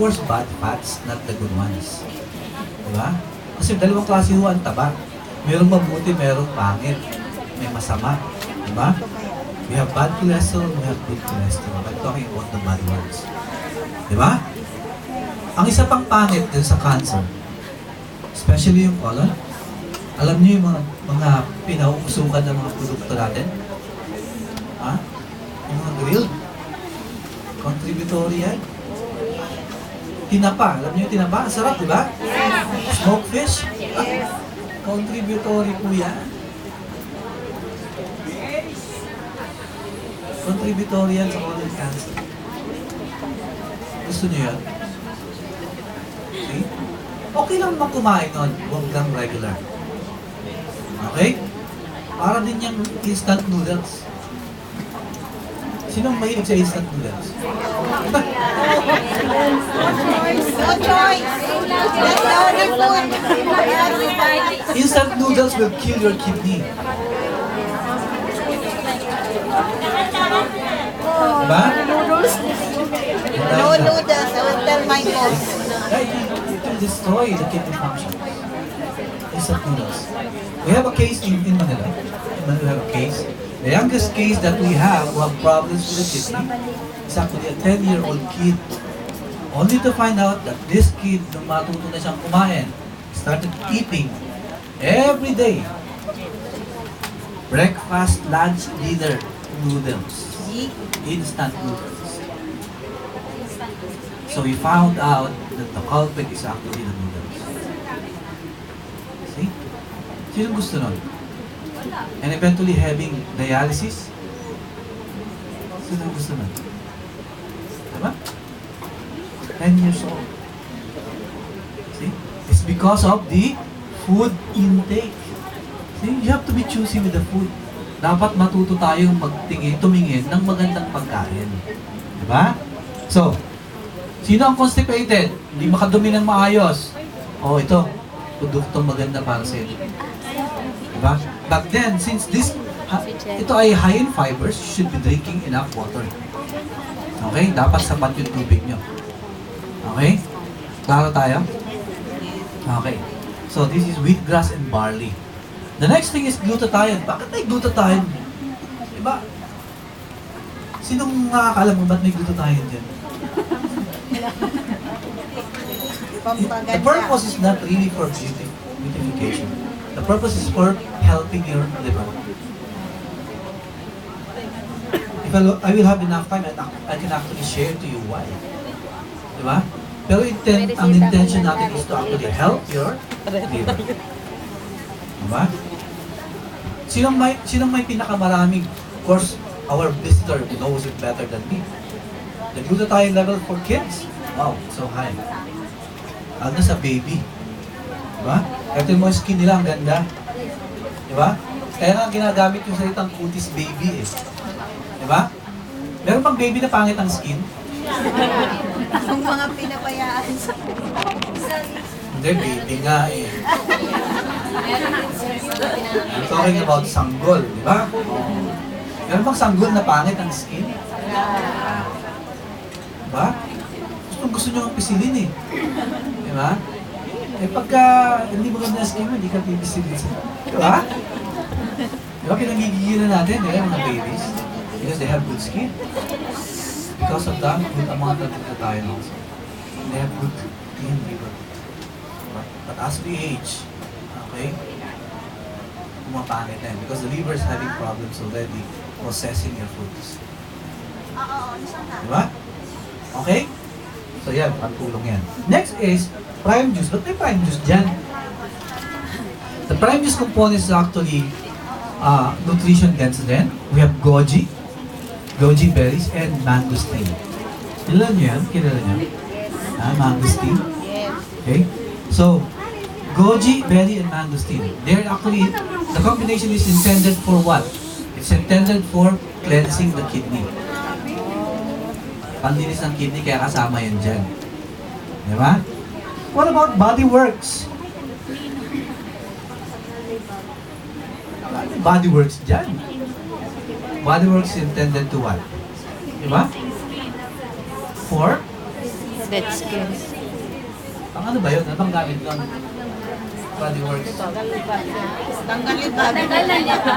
course, bad fats, not the good ones. Diba? Kasi dalawang klase ho ang taba. Merong mabuti, merong pangit. May masama. Diba? We have bad cholesterol, we have good cholesterol. I'm talking about the bad ones. Diba? Ang isa pang pangit din sa cancer, especially yung colon, alam niyo yung mga pinauusukan ng mga produkto natin? Ha? Yung mga grilled. Contributory yan. Tinapa. Alam niyo yung tinapa? Ang sarap, di ba? Smoked fish? Contributory po yan. Contributory yan sa colon cancer. Gusto niyo yan? Okay? Okay lang kumain nun. Huwag lang regular. Okay? Para din yung instant noodles. Sinong mahilig sa instant noodles? No choice. That's the only food. Instant noodles will kill your kidney. Diba? No noodles. I will tell my boss. Right? It will destroy the kidney function. Instant noodles. We have a case in Manila. In Manila, we have a case. The youngest case that we have who have problems with the kidney is actually a 10-year-old kid. Only to find out that this kid, nung matuto na siyang kumain, started eating every day. Breakfast, lunch, dinner, noodles. Instant noodles. So we found out that the culprit is actually the noodles. See? Sino gusto nun? And eventually having dialysis? Sino gusto nun? Diba? 10 years old. See? It's because of the food intake. See? You have to be choosy with the food. Dapat matuto tayong tumingin ng magandang pagkain. Diba? So, sino ang constipated? Hindi makadumi ng maayos. Oh, ito. Produktong maganda para sa inyo. Diba? But then, since ito ay high in fibers, you should be drinking enough water. Okay? Dapat sapat yung tubig nyo. Okay? Klaro tayo? Okay. So, this is wheatgrass and barley. The next thing is glutathione. Bakit may glutathione? Diba? Sinong nakakalam mo ba't may glutathione dyan? The purpose is not really for beautification. The purpose is for helping your liver. If I will have enough time, I can actually share to you why. Diba? Pero ang intention natin is to actually help your liver. Diba? Sinong may pinakamaraming? Of course, our visitor knows it better than me. The glutathione level for kids, wow, so high. Ano sa baby? Diba? Ito yung mga skin nila, ang ganda. Diba? Kaya nga ginagamit yung salitang cutis baby eh. Diba? Meron pang baby na pangit ang skin? Yung mga pinabayaan sa... Hindi, baby nga eh. I'm talking about sanggol, di ba? Meron bang sanggol na pangit ang skin? Diba? Gusto nyo ang pisilin eh. Di ba? Eh pagka hindi maganda ang skin mo, hindi ka pipisilin. Di ba? Di ba pinagigiliran natin, eh, mga babies? Because they have good skin. Because of that, good amount of glutathione also. They have good clean liver. But as we age, okay, pumapangit na yun. Because the liver is having problems already processing your foods. Diba? Okay? So yan, pantulong yan. Next is prime juice. Ba't may prime juice dyan? The prime juice components is actually nutrition dense din. We have goji berries, and mangosteen. Kilala nyo yan? Kilala nyo? Mangosteen? Okay? So, goji, berry, and mangosteen. They're actually, the combination is intended for what? It's intended for cleansing the kidney. Panlinis ng kidney, kaya kasama yan dyan. Di ba? What about body works? Body works dyan. Body works is intended to what? Di ba? For Dead skin. Ang ano ba yun? Ano bang gamit ng Bodyworks? Tanggalin ba? Tanggalan lipa.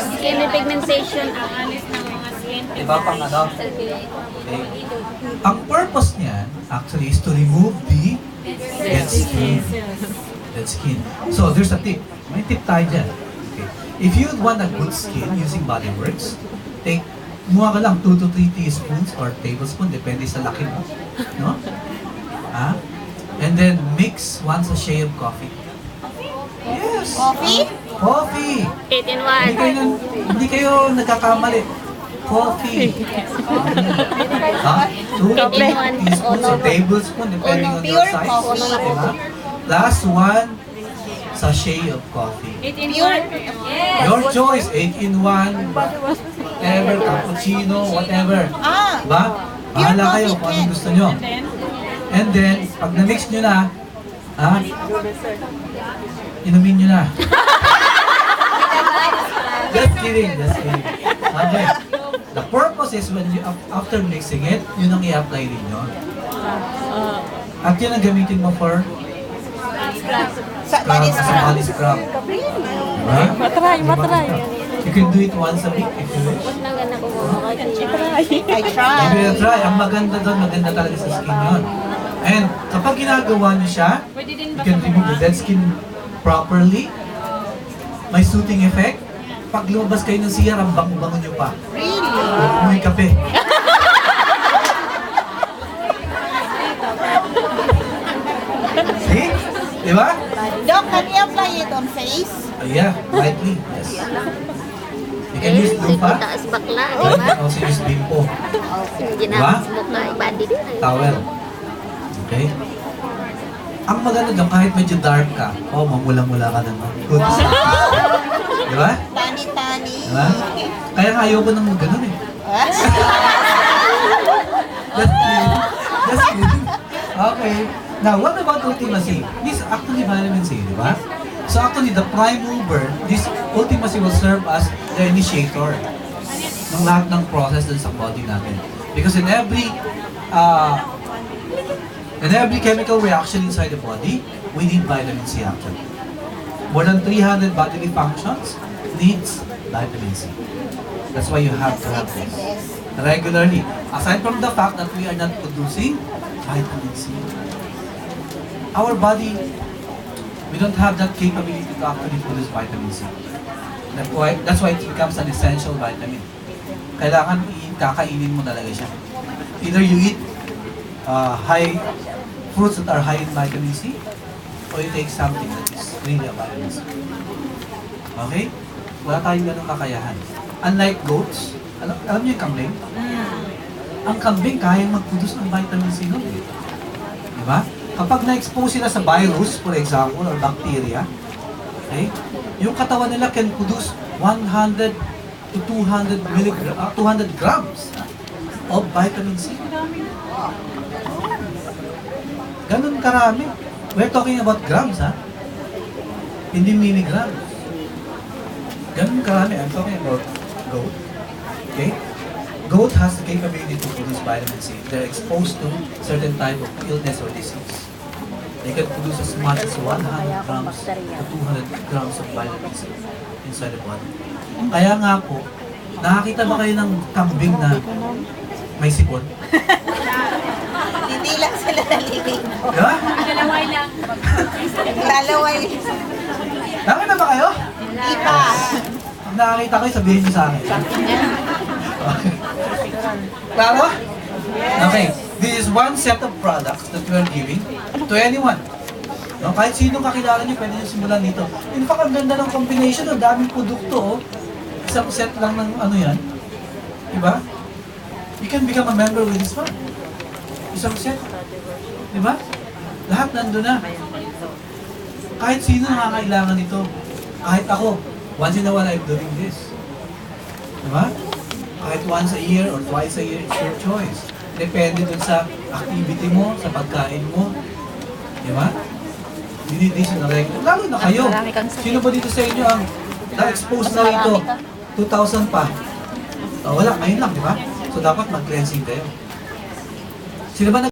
Skin repigmentation ang alis ng mga skin. Iba pang ano? Okay. Ang purpose niyan actually is to remove the dead skin. Dead skin. So there's a tip. May tip tayo dyan. Okay. If you want a good skin using Bodyworks, kumuha ka lang 2 to 3 teaspoons or tablespoon, depende sa laki mo. No? And then mix 1 sachet of coffee. Yes! Coffee? Coffee! 8 in Hindi kayo nagkakamali. Coffee. Ha? 2 teaspoons or tablespoon, depending on your Pure size. coffee. Diba? Plus 1 sachet of coffee. 8 in Pure. 1? Your choice, 8-in-1, whatever, cappuccino, whatever. Diba? Bahala kayo kung anong gusto nyo. And then, pag na-mix nyo na, inumin nyo na. Just kidding, just kidding. Okay. The purpose is when you, after mixing it, yun ang i-apply rin nyo. At yun ang gamitin mo for Sa body sa scrub. body scrub. Diba? Matry. You can do it once a week if you wish. Nanggan ako mga I try. Give it a try. Ang maganda doon, maganda talaga sa skin yun. And kapag ginagawa niyo siya, you can remove the dead skin properly. May soothing effect. Pag lumabas kayo ng CR, ang bango-bango niyo pa. Really? May kape. See? Di ba? Doc, can you apply it on face? Yeah, lightly. Yes. You can use lupa. taas bakla, You di ba? can also use bimpo. Ginamit mo ka, ibadi din. Towel. Okay? Ang maganda doon, kahit medyo dark ka, mamula-mula ka naman. Good. Di ba? Tani-tani. Di ba? Kaya nga ayoko nang ganun eh. Just kidding. Just kidding. Okay. Now, what about Ultima C? This is actually vitamin C, di ba? So actually, the prime mover, this Ultima C will serve as the initiator ng lahat ng process dun sa body natin. Because in every chemical reaction inside the body, we need vitamin C actually. More than 300 bodily functions needs vitamin C. That's why you have to have this regularly. Aside from the fact that we are not producing vitamin C, our body, we don't have that capability to actually produce vitamin C. That's why it becomes an essential vitamin. Kailangan kakainin mo talaga siya. Either you eat high fruits that are high in vitamin C, or you take something that is really a vitamin C. Okay? Wala tayong ganong kakayahan. Unlike goats, alam niyo yung kambing? Ang kambing kayang mag-produce ng vitamin C nun. Diba? Kapag na-expose sila sa virus, for example, or bacteria, okay, yung katawan nila can produce 100 to 200 grams of vitamin C. Ganun karami. We're talking about grams, ha? Hindi milligrams. Ganun karami. I'm talking about goat. Okay? Goat has the capability to produce vitamin C. They're exposed to certain type of illness or disease. They can produce as much as 100 grams to 200 grams of vitamin C inside the body. Kaya nga po, nakakita ba kayo ng kambing na may sipon? Hindi lang sila naliligo. Diba? Dalaway lang. Lalaway. Nakakita ba kayo? Hindi pa. Pag nakakita kayo, sabihin niyo sa akin. Okay. Klaro? Okay. This is one set of products that we are giving to anyone. No, kahit sino kakilala niyo, pwede niyo simulan dito. In fact, ang ganda ng combination, ang daming produkto. Oh. Isang set lang ng ano yan. Diba? You can become a member with this one. Isang set. Diba? Lahat nandun na. Kahit sino nakakailangan nito. Kahit ako. Once in a while, I'm doing this. Diba? Kahit once a year or twice a year, it's your choice. Depende dun sa activity mo, sa pagkain mo. Diba? You need this in a regular. Lalo na kayo. Sino ba dito sa inyo ang na-expose na ito? 2,000 pa. Wala, ngayon lang, di ba? So dapat mag-cleansing kayo. Sino ba